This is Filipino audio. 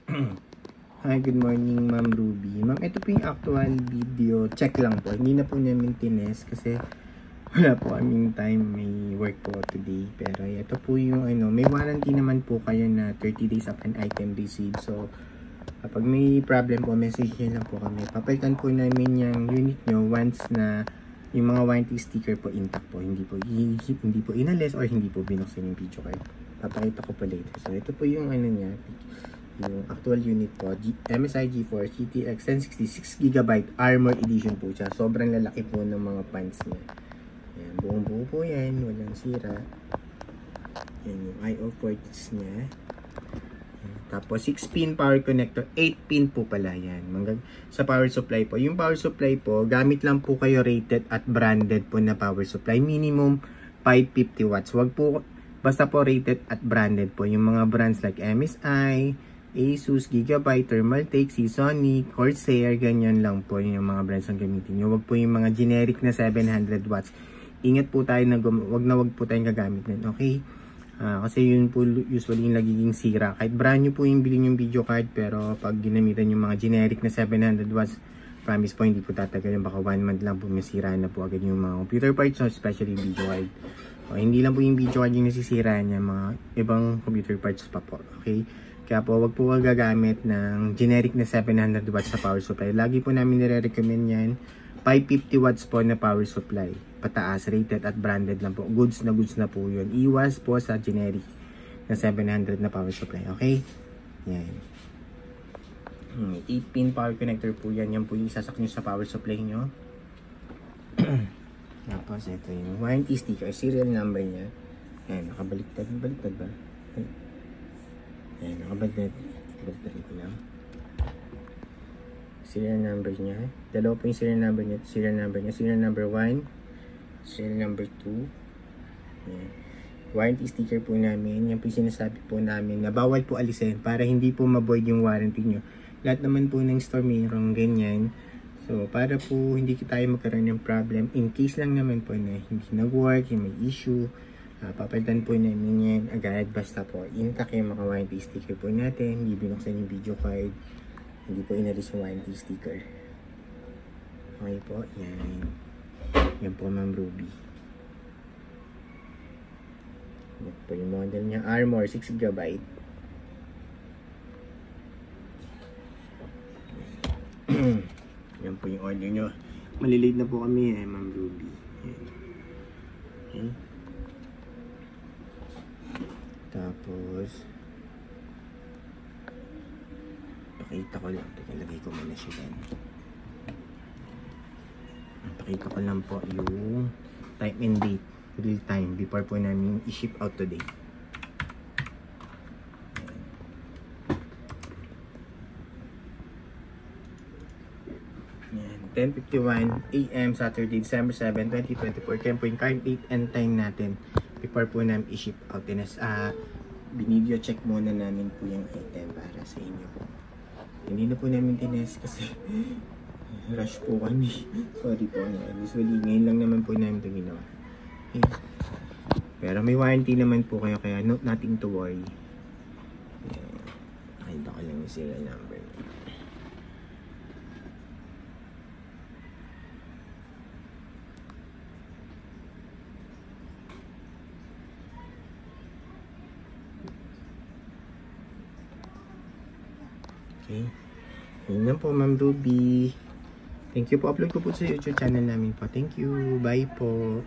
Hi, good morning Ma'am Ruby. Ma'am, ito po yung actual video. Check lang po. Hindi na po namin tinest kasi wala po kaming time. May work po today. Pero ito po yung may warranty naman po kayo na 30 days upon item received. So, kapag may problem po, message nyo lang po kami. Papalitan po namin yung unit nyo once na yung mga warranty sticker po intact po. Hindi po inalis or hindi po binuksan yung video card. Papakita ko po later. So, ito po yung niya. Yung actual unit po, MSI GeForce GTX 1066GB Armor Edition po siya. Sobrang lalaki po ng mga pants niya. Ayan, buong buo po yan, walang sira. Ayan yung I/O ports niya. Ayan. Tapos 6-pin power connector, 8-pin po pala yan. Sa power supply po. Yung power supply po, gamit lang po kayo rated at branded po na power supply. Minimum 550 watts. Wag po, basta po rated at branded po. Yung mga brands like MSI, Asus, Gigabyte, Thermaltake, Seasonic, Corsair, ganyan lang po yung mga brands ang gamitin nyo. Wag po yung mga generic na 700 watts. Ingat po tayo na wag po tayong gagamit nun, okay? Kasi yun po usually yung nagiging sira. Kahit brand new po yung bilhin yung video card, pero pag ginamitan yung mga generic na 700 watts, promise po hindi po tatagal. Baka 1 month lang po masira na po agad yung mga computer parts, especially video card. Hindi lang po yung video card yung nasisira niya, mga ibang computer parts pa po, okay? Kaya po, wag po gagamit ng generic na 700 watts na power supply. Lagi po namin nire-recommend yan. 550 watts po na power supply. Pataas, rated at branded lang po. Goods na po yun. Iwas po sa generic na 700 na power supply. Okay? Yan. 8-pin power connector po yan. Yan po yung isasak nyo sa power supply nyo. Tapos, ito yung warranty sticker. Serial number niya. Ayan, nakabaliktad. Baliktad ba? Ayan, nakabaliktad. Baliktad ko lang. Serial number niya. Dalawa po yung serial number niya. Serial number 1. Serial number 2. Ayan. Warranty sticker po namin. Yan po yung sinasabi po namin na bawal po alisin para hindi po ma-void yung warranty nyo. Lahat naman po ng store mayroong ganyan. So, para po hindi tayo magkaroon ng problem, in case lang naman po na hindi nag-work, yung may issue, papalitan po namin yan agad. Basta po, intact yung mga warranty sticker po natin. Hindi binuksan yung video card. Hindi po inalis yung warranty sticker. Okay po, yan. Yan po, Ma'am Ruby. Yan po yung model niya. Armor, 6GB. Yan po yung order nyo. Malilate na po kami Ma'am Ruby. Yan. Okay. Tapos, pakita ko lang. Lagay ko muna siya dyan. Pakita ko lang po yung time and date. Real time. Before po namin i-ship out today. Yan. 10:51 AM Saturday, December 7, 2024. Kaya po yung current date and time natin before po namin i-ship out. Binideo check muna namin po yung item para sa inyo po. Hindi na po namin tinest kasi rush po kami. Sorry po. Usually, ngayon lang naman po namin ito ginawa. Okay. Pero may warranty naman po kayo kaya nothing to worry. Nakita ko lang yung serial number. Okay. Yun lang po, Ma'am Ruby. Thank you po. Upload ko po sa YouTube channel namin po. Thank you. Bye po.